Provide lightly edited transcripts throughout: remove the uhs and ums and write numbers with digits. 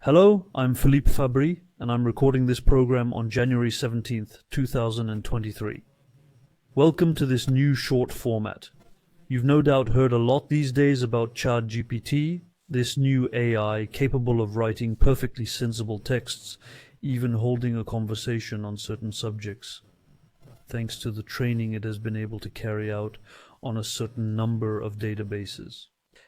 Hello, I'm Philippe Fabry, and I'm recording this program on January 17th, 2023. Welcome to this new short format. You've no doubt heard a lot these days about ChatGPT, this new AI capable of writing perfectly sensible texts, even holding a conversation on certain subjects, thanks to the training it has been able to carry out on a certain number of databases.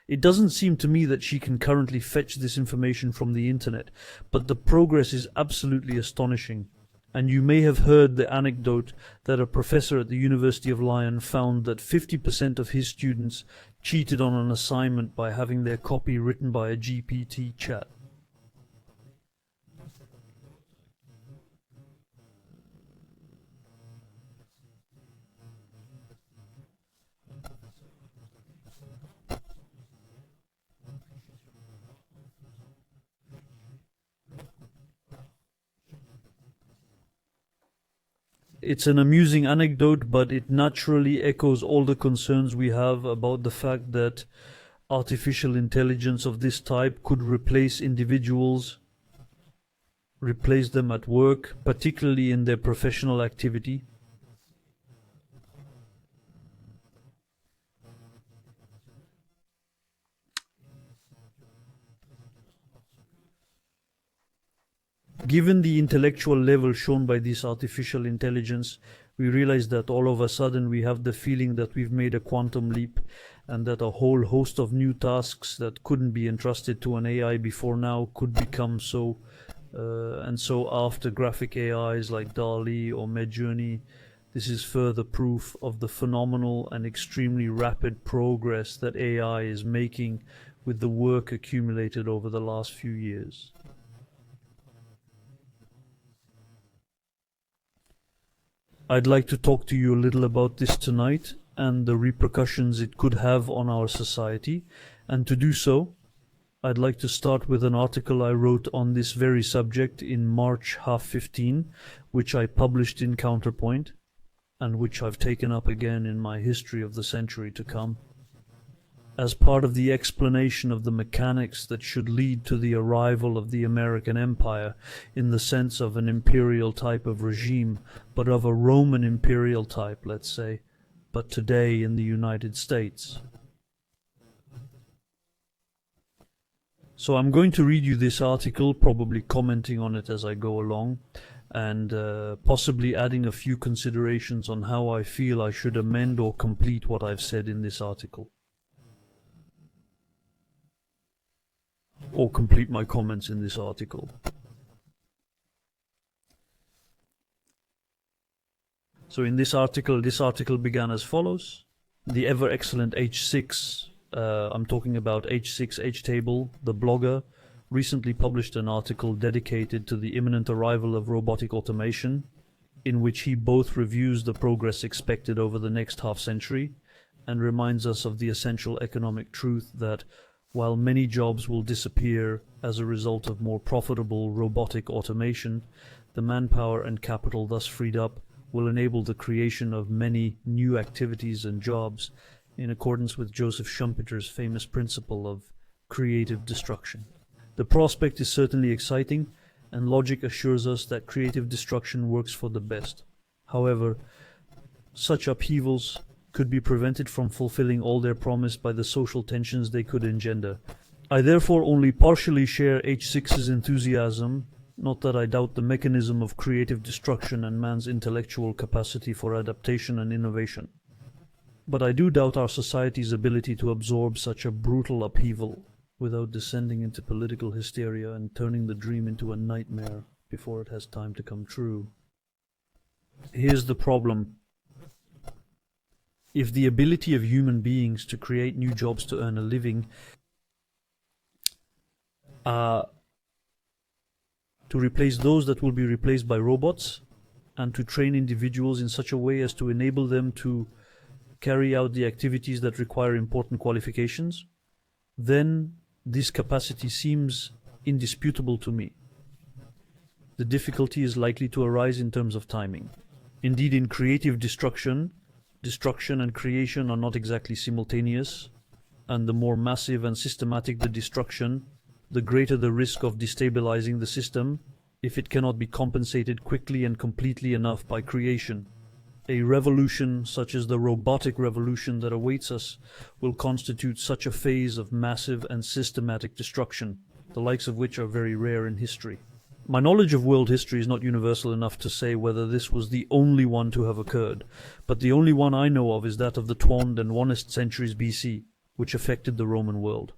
It doesn't seem to me that she can currently fetch this information from the internet, but the progress is absolutely astonishing. And you may have heard the anecdote that a professor at the University of Lyon found that 50% of his students cheated on an assignment by having their copy written by a GPT chat. It's an amusing anecdote, but it naturally echoes all the concerns we have about the fact that artificial intelligence of this type could replace individuals, replace them at work, particularly in their professional activity. Given the intellectual level shown by this artificial intelligence, we realize that all of a sudden we have the feeling that we've made a quantum leap and that a whole host of new tasks that couldn't be entrusted to an AI before now could become so. And so after graphic AIs like DALL-E or Midjourney, this is further proof of the phenomenal and extremely rapid progress that AI is making with the work accumulated over the last few years. I'd like to talk to you a little about this tonight and the repercussions it could have on our society. And to do so, I'd like to start with an article I wrote on this very subject in March 15, which I published in Counterpoint, and which I've taken up again in my History of the Century to Come, as part of the explanation of the mechanics that should lead to the arrival of the American Empire in the sense of an imperial type of regime, but of a Roman imperial type, let's say, but today in the United States. So I'm going to read you this article, probably commenting on it as I go along, and possibly adding a few considerations on how I feel I should amend or complete what I've said in this article. Or complete my comments in this article. So in this article began as follows. The ever excellent H6, I'm talking about H6 Table, the blogger, recently published an article dedicated to the imminent arrival of robotic automation, in which he both reviews the progress expected over the next half-century and reminds us of the essential economic truth that while many jobs will disappear as a result of more profitable robotic automation, the manpower and capital thus freed up will enable the creation of many new activities and jobs in accordance with Joseph Schumpeter's famous principle of creative destruction. The prospect is certainly exciting, and logic assures us that creative destruction works for the best. However, such upheavals could be prevented from fulfilling all their promise by the social tensions they could engender. I therefore only partially share H6's enthusiasm, not that I doubt the mechanism of creative destruction and man's intellectual capacity for adaptation and innovation. But I do doubt our society's ability to absorb such a brutal upheaval without descending into political hysteria and turning the dream into a nightmare before it has time to come true. Here's the problem. If the ability of human beings to create new jobs to earn a living, to replace those that will be replaced by robots, and to train individuals in such a way as to enable them to carry out the activities that require important qualifications, then this capacity seems indisputable to me. The difficulty is likely to arise in terms of timing. Indeed, in creative destruction and creation are not exactly simultaneous, and the more massive and systematic the destruction, the greater the risk of destabilizing the system if it cannot be compensated quickly and completely enough by creation. A revolution such as the robotic revolution that awaits us will constitute such a phase of massive and systematic destruction, the likes of which are very rare in history. My knowledge of world history is not universal enough to say whether this was the only one to have occurred, but the only one I know of is that of the 2nd and 1st centuries BC, which affected the Roman world.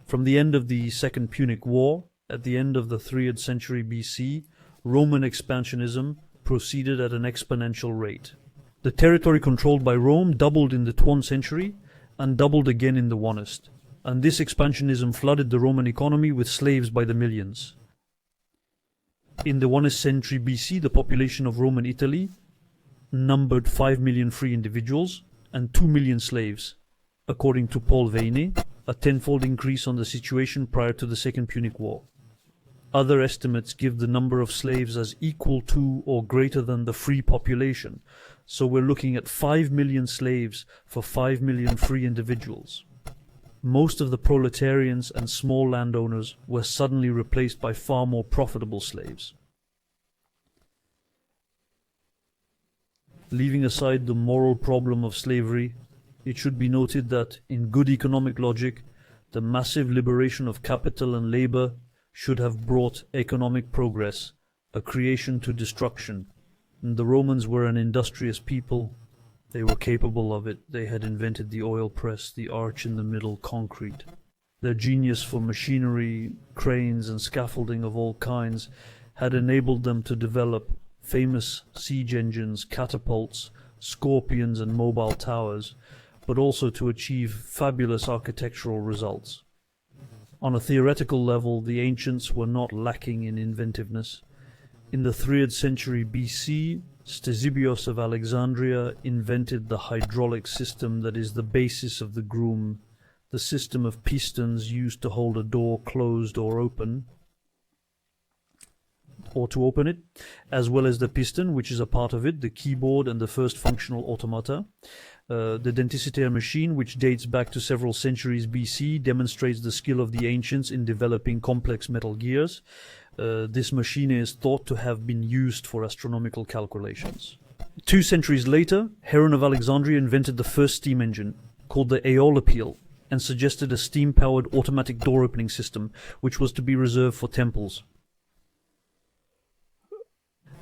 From the end of the Second Punic War, at the end of the 3rd century BC, Roman expansionism proceeded at an exponential rate. The territory controlled by Rome doubled in the 2nd century and doubled again in the 1st, and this expansionism flooded the Roman economy with slaves by the millions. In the 1st century BC, the population of Roman Italy numbered 5 million free individuals and 2 million slaves, according to Paul Veyne, a tenfold increase on the situation prior to the Second Punic War. Other estimates give the number of slaves as equal to or greater than the free population, so we're looking at 5 million slaves for 5 million free individuals. Most of the proletarians and small landowners were suddenly replaced by far more profitable slaves. Leaving aside the moral problem of slavery, it should be noted that, in good economic logic, the massive liberation of capital and labor should have brought economic progress, a creation to destruction. And the Romans were an industrious people. They were capable of it. They had invented the oil press, the arch in the middle, concrete. Their genius for machinery, cranes, and scaffolding of all kinds had enabled them to develop famous siege engines, catapults, scorpions, and mobile towers, but also to achieve fabulous architectural results. On a theoretical level, the ancients were not lacking in inventiveness. In the 3rd century BC, Ctesibios of Alexandria invented the hydraulic system that is the basis of the groom, the system of pistons used to hold a door closed or open, or to open it, as well as the piston, which is a part of it, the keyboard, and the first functional automata. The denticitaire machine, which dates back to several centuries BC, demonstrates the skill of the ancients in developing complex metal gears. This machine is thought to have been used for astronomical calculations. 2 centuries later, Heron of Alexandria invented the first steam engine, called the aeolipile, and suggested a steam-powered automatic door-opening system, which was to be reserved for temples.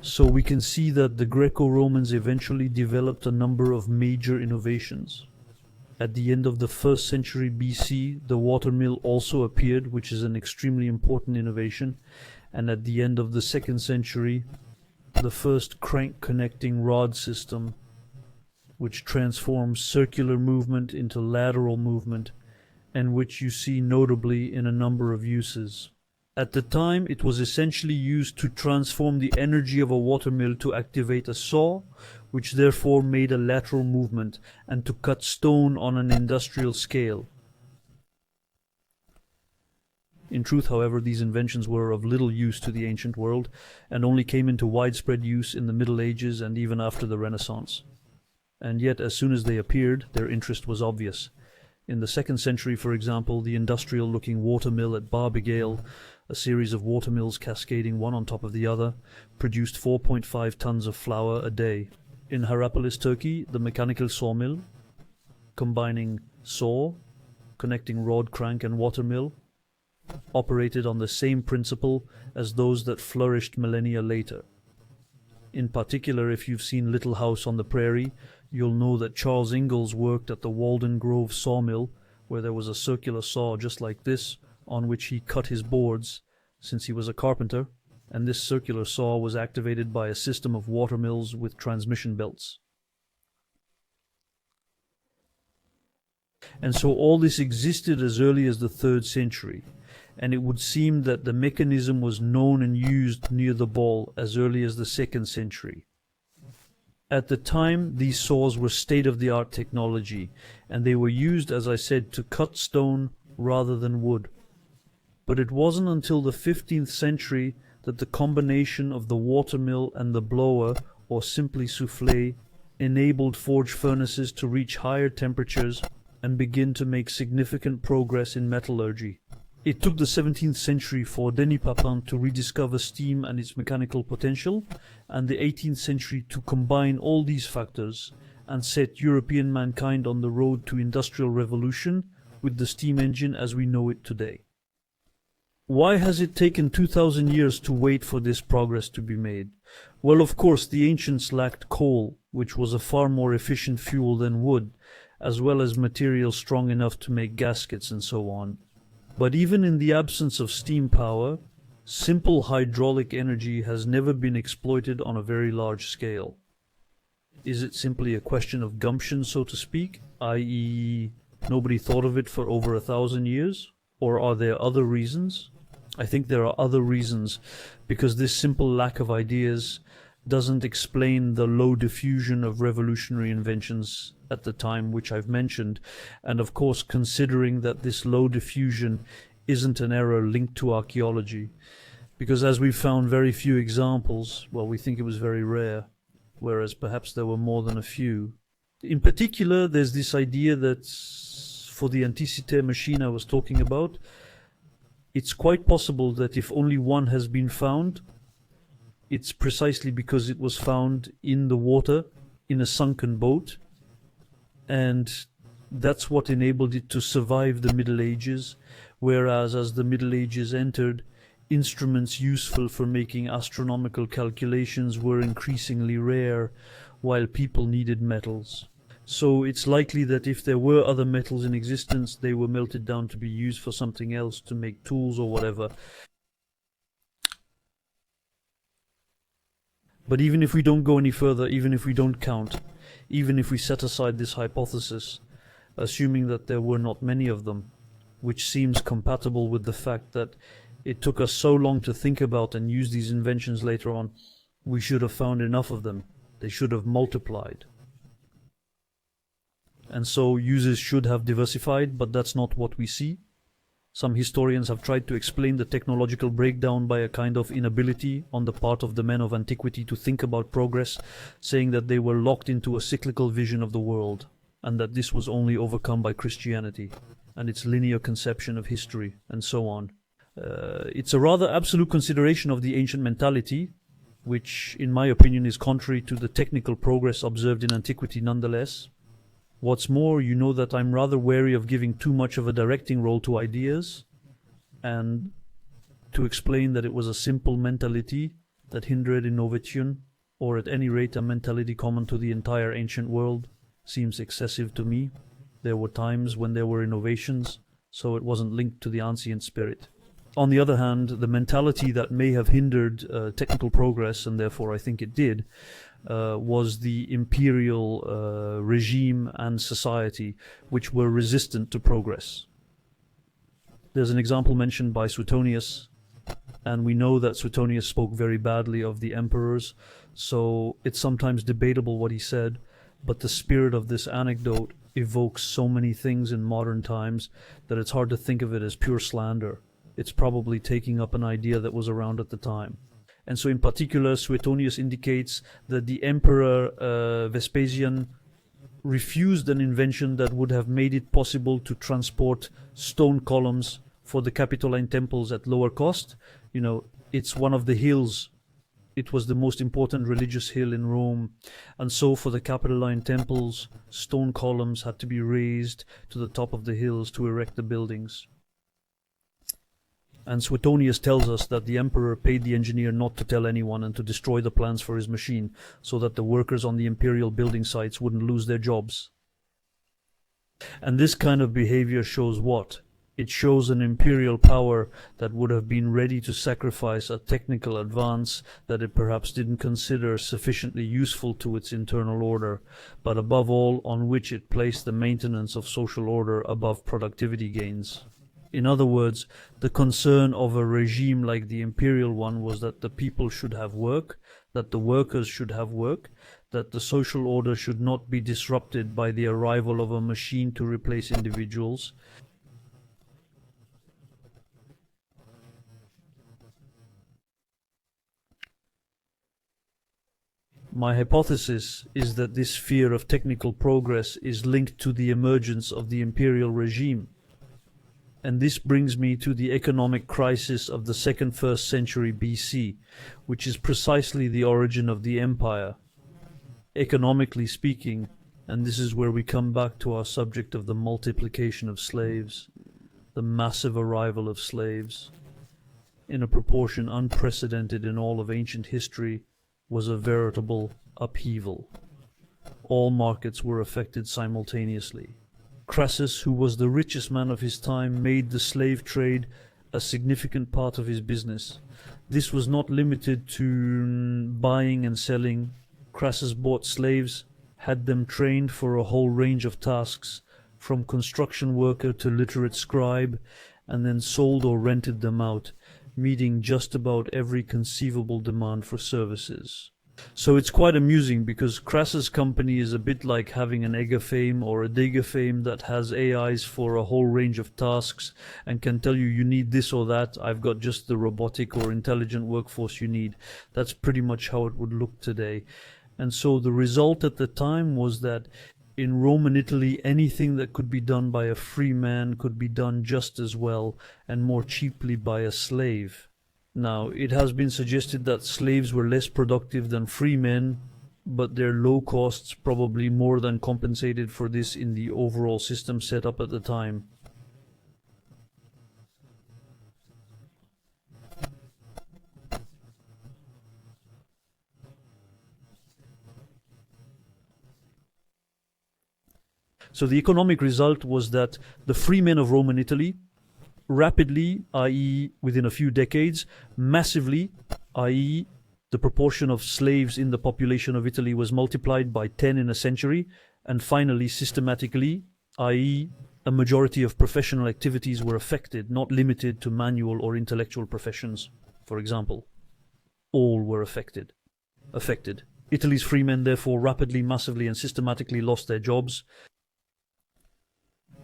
So we can see that the Greco-Romans eventually developed a number of major innovations. At the end of the 1st century BC, the watermill also appeared, which is an extremely important innovation, and at the end of the 2nd century, the first crank-connecting rod system, which transforms circular movement into lateral movement, and which you see notably in a number of uses. At the time, it was essentially used to transform the energy of a watermill to activate a saw, which therefore made a lateral movement, and to cut stone on an industrial scale. In truth, however, these inventions were of little use to the ancient world, and only came into widespread use in the Middle Ages and even after the Renaissance. And yet, as soon as they appeared, their interest was obvious. In the 2nd century, for example, the industrial-looking watermill at Barbigale, a series of watermills cascading one on top of the other, produced 4.5 tons of flour a day. In Hierapolis, Turkey, the mechanical sawmill, combining saw, connecting rod, crank, and watermill, operated on the same principle as those that flourished millennia later. In particular, if you've seen Little House on the Prairie, you'll know that Charles Ingalls worked at the Walden Grove sawmill, where there was a circular saw just like this, on which he cut his boards, since he was a carpenter, and this circular saw was activated by a system of watermills with transmission belts. And so all this existed as early as the 3rd century, and it would seem that the mechanism was known and used near the ball as early as the 2nd century. At the time, these saws were state-of-the-art technology, and they were used, as I said, to cut stone rather than wood. But it wasn't until the 15th century that the combination of the watermill and the blower, or simply soufflé, enabled forge furnaces to reach higher temperatures and begin to make significant progress in metallurgy. It took the 17th century for Denis Papin to rediscover steam and its mechanical potential, and the 18th century to combine all these factors and set European mankind on the road to industrial revolution with the steam engine as we know it today. Why has it taken 2000 years to wait for this progress to be made? Well, of course, the ancients lacked coal, which was a far more efficient fuel than wood, as well as material strong enough to make gaskets and so on. But even in the absence of steam power, simple hydraulic energy has never been exploited on a very large scale. Is it simply a question of gumption, so to speak, i.e., nobody thought of it for over 1,000 years? Or are there other reasons? I think there are other reasons, because this simple lack of ideas doesn't explain the low diffusion of revolutionary inventions at the time which I've mentioned, and of course considering that this low diffusion isn't an error linked to archaeology, because as we've found very few examples, well, we think it was very rare, whereas perhaps there were more than a few. In particular, there's this idea that for the Antikythera machine I was talking about, it's quite possible that if only one has been found, it's precisely because it was found in the water, in a sunken boat, and that's what enabled it to survive the Middle Ages, whereas as the Middle Ages entered, instruments useful for making astronomical calculations were increasingly rare, while people needed metals. So it's likely that if there were other metals in existence, they were melted down to be used for something else, to make tools or whatever. But even if we don't go any further, even if we don't count, even if we set aside this hypothesis, assuming that there were not many of them, which seems compatible with the fact that it took us so long to think about and use these inventions later on, we should have found enough of them. They should have multiplied. And so uses should have diversified, but that's not what we see. Some historians have tried to explain the technological breakdown by a kind of inability on the part of the men of antiquity to think about progress, saying that they were locked into a cyclical vision of the world, and that this was only overcome by Christianity and its linear conception of history, and so on. It's a rather absolute consideration of the ancient mentality, which in my opinion is contrary to the technical progress observed in antiquity nonetheless. What's more, you know that I'm rather wary of giving too much of a directing role to ideas, and to explain that it was a simple mentality that hindered innovation, or at any rate a mentality common to the entire ancient world, seems excessive to me. There were times when there were innovations, so it wasn't linked to the ancient spirit. On the other hand, the mentality that may have hindered technical progress, and therefore I think it did, was the imperial regime and society, which were resistant to progress. There's an example mentioned by Suetonius, and we know that Suetonius spoke very badly of the emperors, so it's sometimes debatable what he said, but the spirit of this anecdote evokes so many things in modern times that it's hard to think of it as pure slander. It's probably taking up an idea that was around at the time. And so in particular, Suetonius indicates that the emperor Vespasian refused an invention that would have made it possible to transport stone columns for the Capitoline temples at lower cost. You know, it's one of the hills. It was the most important religious hill in Rome. And so for the Capitoline temples, stone columns had to be raised to the top of the hills to erect the buildings. And Suetonius tells us that the emperor paid the engineer not to tell anyone and to destroy the plans for his machine, so that the workers on the imperial building sites wouldn't lose their jobs. And this kind of behavior shows what? It shows an imperial power that would have been ready to sacrifice a technical advance that it perhaps didn't consider sufficiently useful to its internal order, but above all on which it placed the maintenance of social order above productivity gains. In other words, the concern of a regime like the imperial one was that the people should have work, that the workers should have work, that the social order should not be disrupted by the arrival of a machine to replace individuals. My hypothesis is that this fear of technical progress is linked to the emergence of the imperial regime. And this brings me to the economic crisis of the first century BC, which is precisely the origin of the empire. Economically speaking, and this is where we come back to our subject of the multiplication of slaves, the massive arrival of slaves, in a proportion unprecedented in all of ancient history, was a veritable upheaval. All markets were affected simultaneously. Crassus, who was the richest man of his time, made the slave trade a significant part of his business. This was not limited to buying and selling. Crassus bought slaves, had them trained for a whole range of tasks, from construction worker to literate scribe, and then sold or rented them out, meeting just about every conceivable demand for services. So it's quite amusing because Crassus' company is a bit like having an Egafame or a Digafame that has AIs for a whole range of tasks and can tell you need this or that. I've got just the robotic or intelligent workforce you need. That's pretty much how it would look today. And so the result at the time was that in Roman Italy, anything that could be done by a free man could be done just as well and more cheaply by a slave. Now, it has been suggested that slaves were less productive than free men, but their low costs probably more than compensated for this in the overall system set up at the time. So the economic result was that the free men of Roman Italy rapidly, i.e. within a few decades, massively, i.e. the proportion of slaves in the population of Italy was multiplied by 10 in a century, and finally, systematically, i.e. a majority of professional activities were affected, not limited to manual or intellectual professions, for example. All were affected. Italy's free men therefore rapidly, massively and systematically lost their jobs.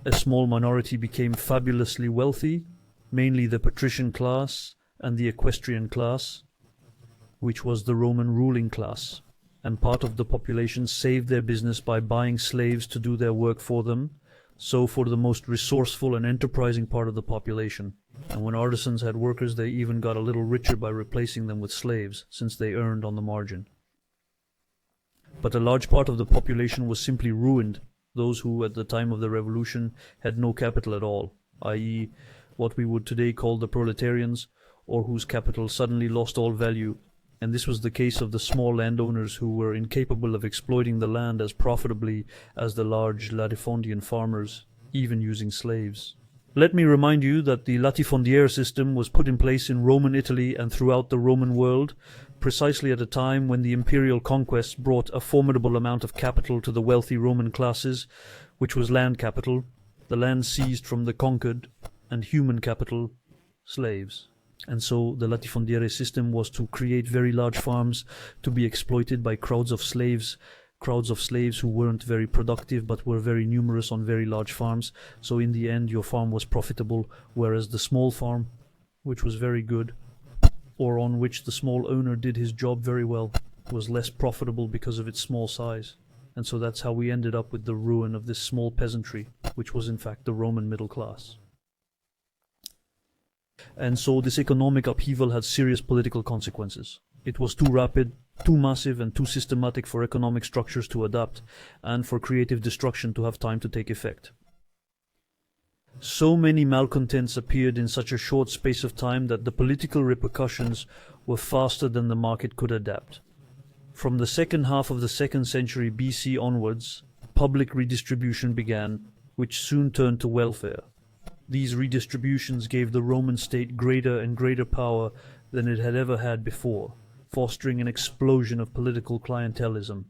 A small minority became fabulously wealthy, mainly the patrician class and the equestrian class, which was the Roman ruling class, and part of the population saved their business by buying slaves to do their work for them, so for the most resourceful and enterprising part of the population. And when artisans had workers, they even got a little richer by replacing them with slaves, since they earned on the margin. But a large part of the population was simply ruined, those who at the time of the revolution had no capital at all, i.e. what we would today call the proletarians, or whose capital suddenly lost all value, and this was the case of the small landowners who were incapable of exploiting the land as profitably as the large latifondian farmers, even using slaves. Let me remind you that the latifondiere system was put in place in Roman Italy and throughout the Roman world, precisely at a time when the imperial conquests brought a formidable amount of capital to the wealthy Roman classes, which was land capital, the land seized from the conquered, and human capital, slaves. And so the latifondiere system was to create very large farms to be exploited by crowds of slaves who weren't very productive but were very numerous on very large farms. So in the end your farm was profitable, whereas the small farm, which was very good, or on which the small owner did his job very well, was less profitable because of its small size. And so that's how we ended up with the ruin of this small peasantry, which was in fact the Roman middle class. And so this economic upheaval had serious political consequences. It was too rapid, too massive, and too systematic for economic structures to adapt, and for creative destruction to have time to take effect. So many malcontents appeared in such a short space of time that the political repercussions were faster than the market could adapt. From the second half of the 2nd century BC onwards, public redistribution began, which soon turned to welfare. These redistributions gave the Roman state greater and greater power than it had ever had before, fostering an explosion of political clientelism.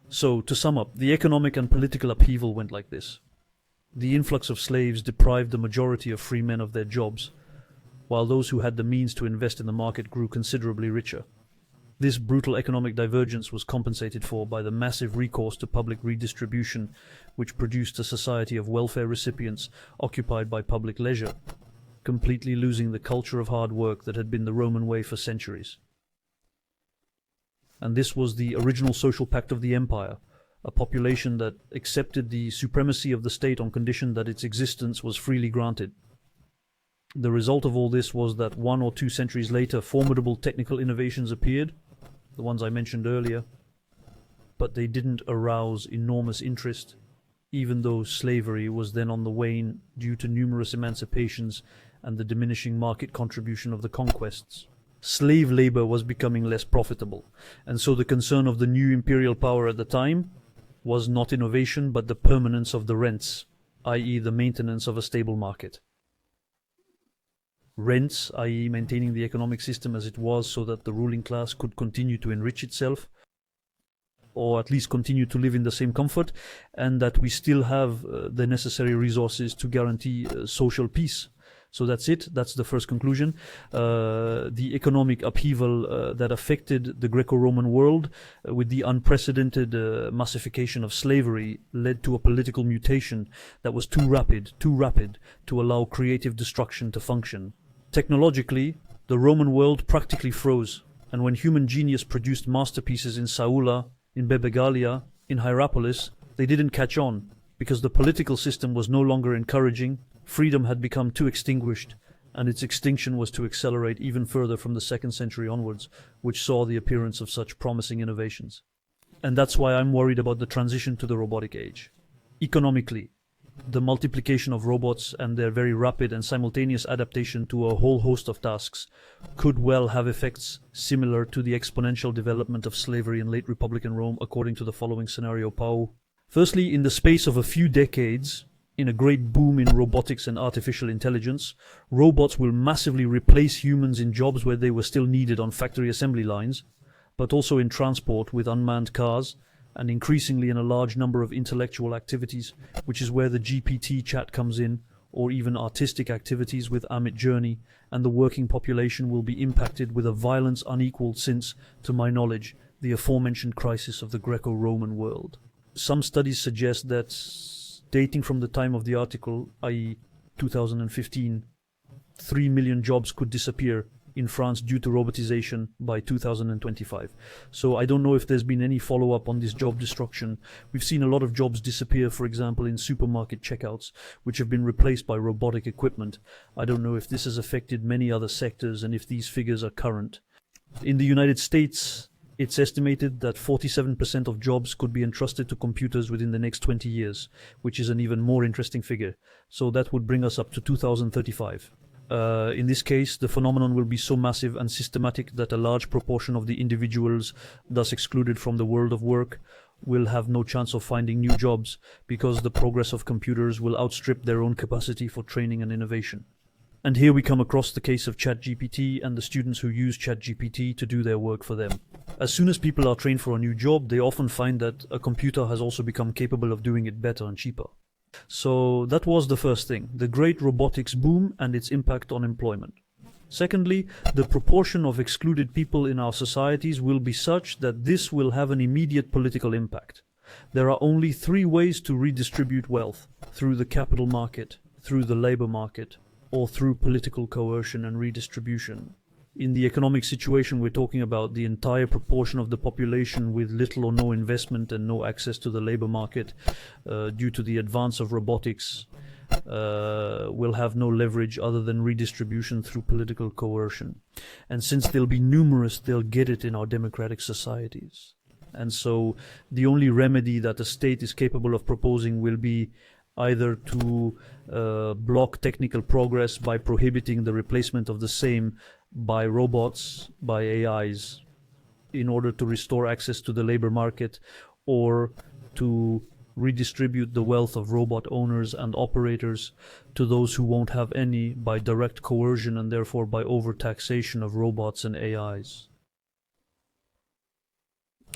So, to sum up, the economic and political upheaval went like this. The influx of slaves deprived the majority of free men of their jobs, while those who had the means to invest in the market grew considerably richer. This brutal economic divergence was compensated for by the massive recourse to public redistribution, which produced a society of welfare recipients occupied by public leisure, completely losing the culture of hard work that had been the Roman way for centuries. And this was the original social pact of the empire, a population that accepted the supremacy of the state on condition that its existence was freely granted. The result of all this was that 1 or 2 centuries later, formidable technical innovations appeared, the ones I mentioned earlier, but they didn't arouse enormous interest, even though slavery was then on the wane due to numerous emancipations and the diminishing market contribution of the conquests. Slave labor was becoming less profitable, and so the concern of the new imperial power at the time was not innovation but the permanence of the rents, i.e. the maintenance of a stable market. Rents, i.e. maintaining the economic system as it was so that the ruling class could continue to enrich itself, or at least continue to live in the same comfort, and that we still have the necessary resources to guarantee social peace. So that's it. That's the first conclusion. The economic upheaval that affected the Greco-Roman world with the unprecedented massification of slavery led to a political mutation that was too rapid to allow creative destruction to function. Technologically, the Roman world practically froze, and when human genius produced masterpieces in Saula, in Bebegalia, in Hierapolis, they didn't catch on, because the political system was no longer encouraging, freedom had become too extinguished, and its extinction was to accelerate even further from the 2nd century onwards, which saw the appearance of such promising innovations. And that's why I'm worried about the transition to the robotic age. Economically, the multiplication of robots and their very rapid and simultaneous adaptation to a whole host of tasks could well have effects similar to the exponential development of slavery in late Republican Rome, according to the following scenario, Pau. Firstly, in the space of a few decades, in a great boom in robotics and artificial intelligence, robots will massively replace humans in jobs where they were still needed on factory assembly lines, but also in transport with unmanned cars, and increasingly in a large number of intellectual activities, which is where the GPT chat comes in, or even artistic activities with Amit Journey, and the working population will be impacted with a violence unequaled since, to my knowledge, the aforementioned crisis of the Greco-Roman world. Some studies suggest that, dating from the time of the article, i.e. 2015, 3 million jobs could disappear in France due to robotization by 2025. So I don't know if there's been any follow-up on this job destruction. We've seen a lot of jobs disappear, for example, in supermarket checkouts, which have been replaced by robotic equipment. I don't know if this has affected many other sectors and if these figures are current. In the United States, it's estimated that 47% of jobs could be entrusted to computers within the next 20 years, which is an even more interesting figure. So that would bring us up to 2035. In this case, the phenomenon will be so massive and systematic that a large proportion of the individuals thus excluded from the world of work will have no chance of finding new jobs, because the progress of computers will outstrip their own capacity for training and innovation. And here we come across the case of ChatGPT and the students who use ChatGPT to do their work for them. As soon as people are trained for a new job, they often find that a computer has also become capable of doing it better and cheaper. So that was the first thing, the great robotics boom and its impact on employment. Secondly, the proportion of excluded people in our societies will be such that this will have an immediate political impact. There are only 3 ways to redistribute wealth: through the capital market, through the labor market, or through political coercion and redistribution. In the economic situation we're talking about, the entire proportion of the population with little or no investment and no access to the labor market due to the advance of robotics will have no leverage other than redistribution through political coercion. And since they'll be numerous, they'll get it in our democratic societies. And so the only remedy that a state is capable of proposing will be either to block technical progress by prohibiting the replacement of the same by robots, by AIs, in order to restore access to the labor market, or to redistribute the wealth of robot owners and operators to those who won't have any by direct coercion and therefore by overtaxation of robots and AIs.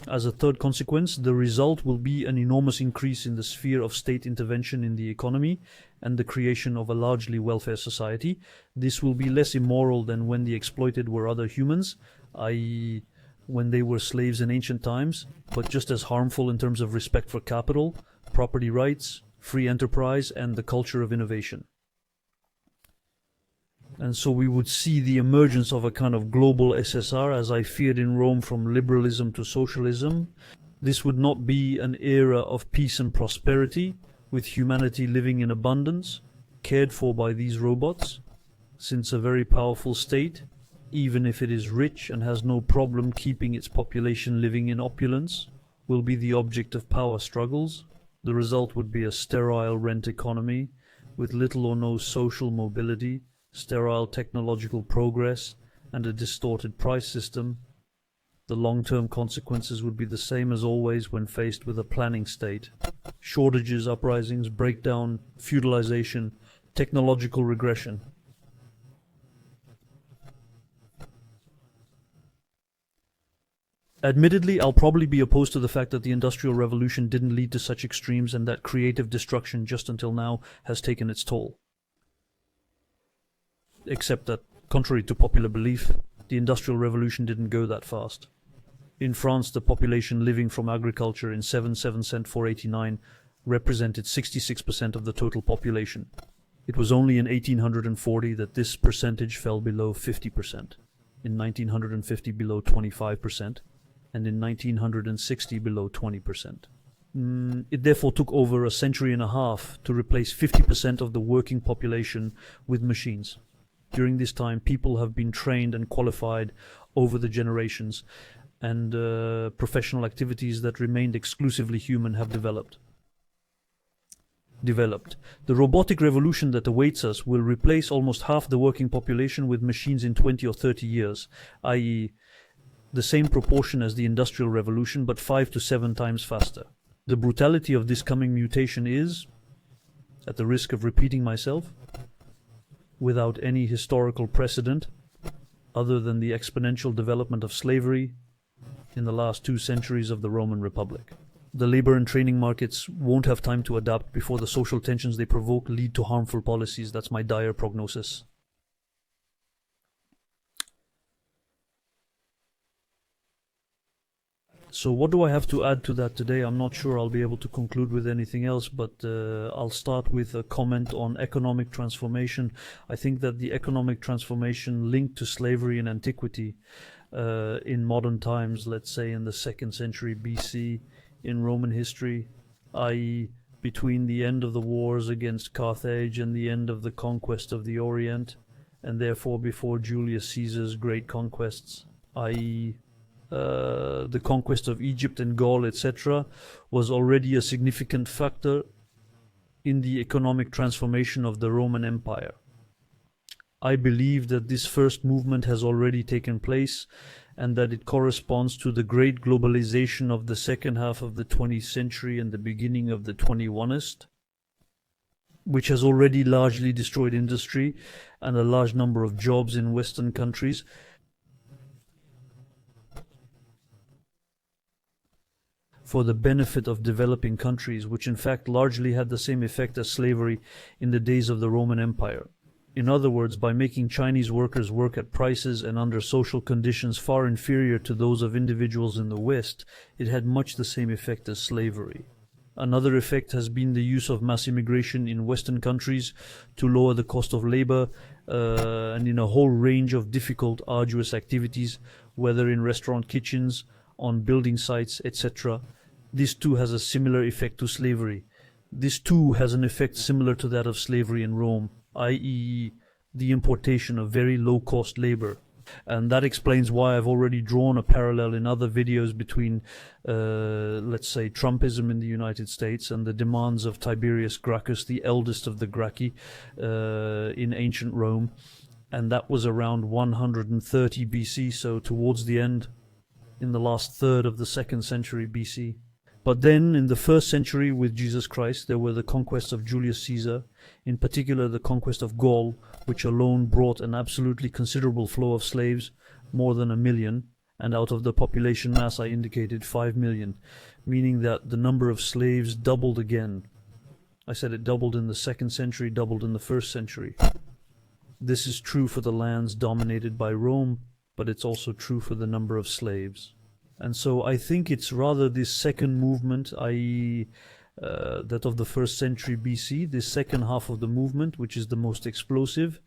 As a third consequence, the result will be an enormous increase in the sphere of state intervention in the economy and the creation of a largely welfare society. This will be less immoral than when the exploited were other humans, i.e. when they were slaves in ancient times, but just as harmful in terms of respect for capital, property rights, free enterprise, and the culture of innovation. And so we would see the emergence of a kind of global SSR, as I feared in Rome, from liberalism to socialism. This would not be an era of peace and prosperity, with humanity living in abundance, cared for by these robots. since a very powerful state, even if it is rich and has no problem keeping its population living in opulence, will be the object of power struggles, the result would be a sterile rent economy with little or no social mobility, sterile technological progress, and a distorted price system. The long-term consequences would be the same as always when faced with a planning state. Shortages, uprisings, breakdown, feudalization, technological regression. Admittedly, I'll probably be opposed to the fact that the Industrial Revolution didn't lead to such extremes and that creative destruction just until now has taken its toll. Except that, contrary to popular belief, the Industrial Revolution didn't go that fast. In France, the population living from agriculture in 489 represented 66% of the total population. It was only in 1840 that this percentage fell below 50%, in 1950 below 25%, and in 1960 below 20%. It therefore took over a century and a half to replace 50% of the working population with machines. During this time, people have been trained and qualified over the generations, and professional activities that remained exclusively human have developed. The robotic revolution that awaits us will replace almost half the working population with machines in 20 or 30 years, i.e., the same proportion as the Industrial Revolution, but 5 to 7 times faster. The brutality of this coming mutation is, at the risk of repeating myself, without any historical precedent, other than the exponential development of slavery in the last 2 centuries of the Roman Republic. The labor and training markets won't have time to adapt before the social tensions they provoke lead to harmful policies. That's my dire prognosis. So what do I have to add to that today? I'm not sure I'll be able to conclude with anything else, but I'll start with a comment on economic transformation. I think that the economic transformation linked to slavery in antiquity, in modern times, let's say in the 2nd century BC, in Roman history, i.e. between the end of the wars against Carthage and the end of the conquest of the Orient, and therefore before Julius Caesar's great conquests, i.e. The conquest of Egypt and Gaul, etc., was already a significant factor in the economic transformation of the Roman Empire. I believe that this first movement has already taken place and that it corresponds to the great globalization of the second half of the 20th century and the beginning of the 21st, which has already largely destroyed industry and a large number of jobs in Western countries, for the benefit of developing countries, which in fact largely had the same effect as slavery in the days of the Roman Empire. In other words, by making Chinese workers work at prices and under social conditions far inferior to those of individuals in the West, it had much the same effect as slavery. Another effect has been the use of mass immigration in Western countries to lower the cost of labor, and in a whole range of difficult, arduous activities, whether in restaurant kitchens, on building sites, etc. This too has a similar effect to slavery. This too has an effect similar to that of slavery in Rome, i.e. the importation of very low-cost labor. And that explains why I've already drawn a parallel in other videos between, let's say, Trumpism in the United States and the demands of Tiberius Gracchus, the eldest of the Gracchi, in ancient Rome. And that was around 130 BC, so towards the end, in the last third of the 2nd century BC. But then, in the 1st century with Jesus Christ, there were the conquests of Julius Caesar, in particular the conquest of Gaul, which alone brought an absolutely considerable flow of slaves, more than 1 million, and out of the population mass I indicated 5 million, meaning that the number of slaves doubled again. I said it doubled in the 2nd century, doubled in the 1st century. This is true for the lands dominated by Rome, but it's also true for the number of slaves. And so I think it's rather this second movement, i.e. That of the 1st century BC, this second half of the movement, which is the most explosive,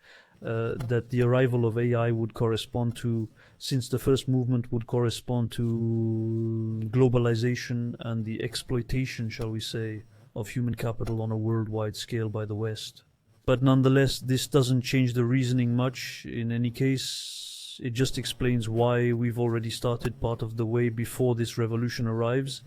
that the arrival of AI would correspond to, since the first movement would correspond to globalization and the exploitation, shall we say, of human capital on a worldwide scale by the West. But nonetheless, this doesn't change the reasoning much. In any case, it just explains why we've already started part of the way before this revolution arrives,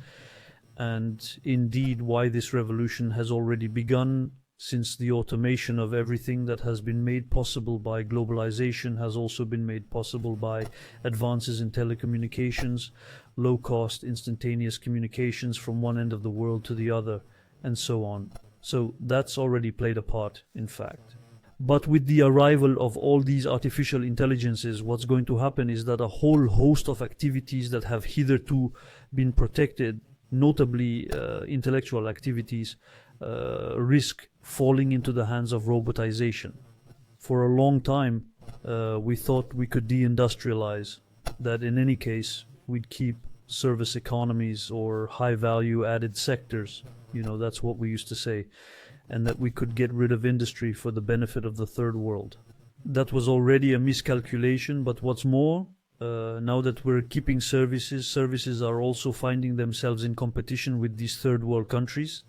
and indeed why this revolution has already begun, since the automation of everything that has been made possible by globalization has also been made possible by advances in telecommunications, low-cost instantaneous communications from one end of the world to the other, and so on. So that's already played a part, in fact. But with the arrival of all these artificial intelligences, what's going to happen is that a whole host of activities that have hitherto been protected, notably intellectual activities, risk falling into the hands of robotization. For a long time, we thought we could deindustrialize, that in any case we'd keep service economies or high value added sectors, that's what we used to say, and that we could get rid of industry for the benefit of the third world. That was already a miscalculation, but what's more, now that we're keeping services are also finding themselves in competition with these third world countries,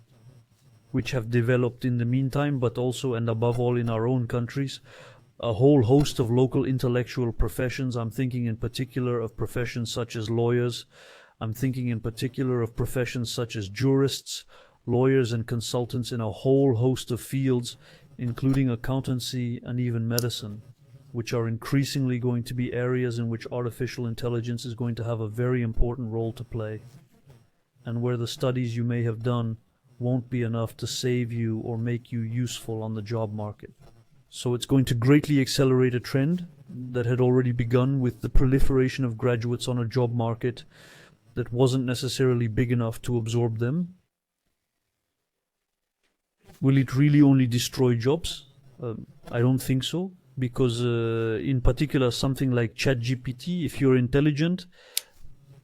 which have developed in the meantime, but also and above all in our own countries, a whole host of local intellectual professions. I'm thinking in particular of professions such as lawyers. I'm thinking in particular of professions such as jurists, lawyers and consultants in a whole host of fields, including accountancy and even medicine, which are increasingly going to be areas in which artificial intelligence is going to have a very important role to play, and where the studies you may have done won't be enough to save you or make you useful on the job market. So it's going to greatly accelerate a trend that had already begun with the proliferation of graduates on a job market that wasn't necessarily big enough to absorb them. Will it really only destroy jobs? I don't think so, because in particular something like ChatGPT, if you're intelligent,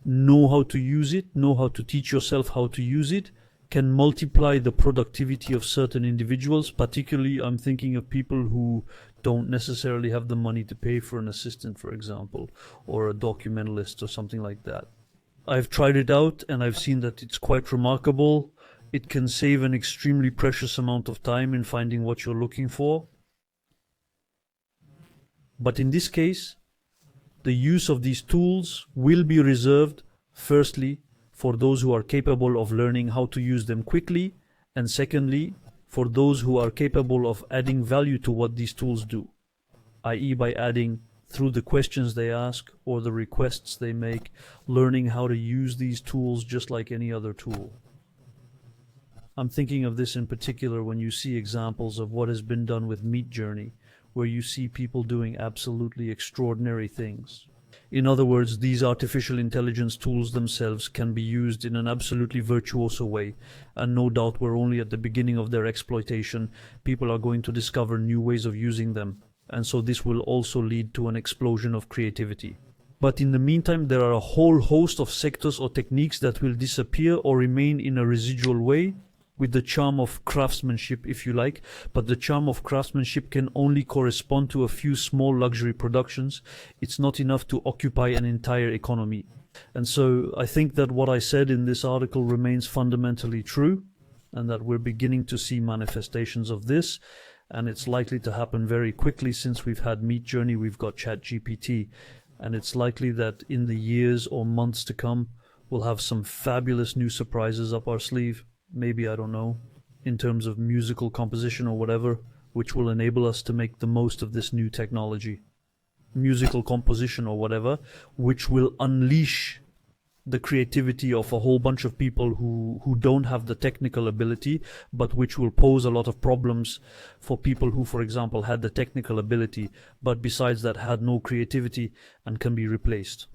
know how to use it, know how to teach yourself how to use it, can multiply the productivity of certain individuals. Particularly, I'm thinking of people who don't necessarily have the money to pay for an assistant, for example, or a documentalist or something like that. I've tried it out and I've seen that it's quite remarkable. It can save an extremely precious amount of time in finding what you're looking for. But in this case, the use of these tools will be reserved, firstly, for those who are capable of learning how to use them quickly, and secondly, for those who are capable of adding value to what these tools do, i.e. by adding, through the questions they ask or the requests they make, learning how to use these tools just like any other tool. I'm thinking of this in particular when you see examples of what has been done with Midjourney, where you see people doing absolutely extraordinary things. In other words, these artificial intelligence tools themselves can be used in an absolutely virtuoso way, and no doubt we're only at the beginning of their exploitation. People are going to discover new ways of using them, and so this will also lead to an explosion of creativity. But in the meantime, there are a whole host of sectors or techniques that will disappear or remain in a residual way, with the charm of craftsmanship, if you like, but the charm of craftsmanship can only correspond to a few small luxury productions. It's not enough to occupy an entire economy. And so I think that what I said in this article remains fundamentally true, and that we're beginning to see manifestations of this, and it's likely to happen very quickly. Since we've had Midjourney, we've got ChatGPT, and it's likely that in the years or months to come, we'll have some fabulous new surprises up our sleeve. Maybe, I don't know, in terms of musical composition or whatever, which will enable us to make the most of this new technology. Musical composition or whatever, which will unleash the creativity of a whole bunch of people who don't have the technical ability, but which will pose a lot of problems for people who, for example, had the technical ability, but besides that had no creativity and can be replaced.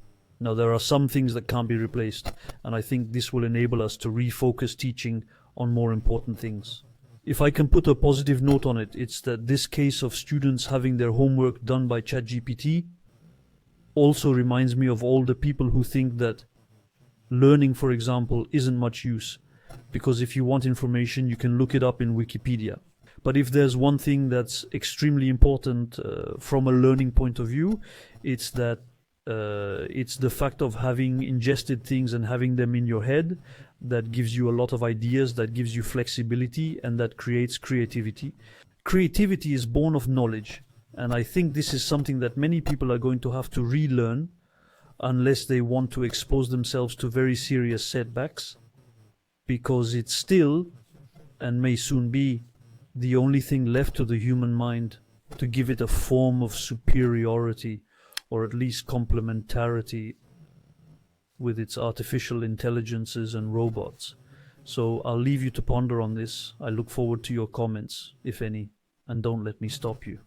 Now, there are some things that can't be replaced, and I think this will enable us to refocus teaching on more important things. If I can put a positive note on it, it's that this case of students having their homework done by ChatGPT also reminds me of all the people who think that learning, for example, isn't much use, because if you want information, you can look it up in Wikipedia. But if there's one thing that's extremely important from a learning point of view, it's that it's the fact of having ingested things and having them in your head that gives you a lot of ideas, that gives you flexibility, and that creates creativity. creativity is born of knowledge, and I think this is something that many people are going to have to relearn unless they want to expose themselves to very serious setbacks, because it's still, and may soon be, the only thing left to the human mind to give it a form of superiority, or at least complementarity with its artificial intelligences and robots. So I'll leave you to ponder on this. I look forward to your comments, if any, and don't let me stop you.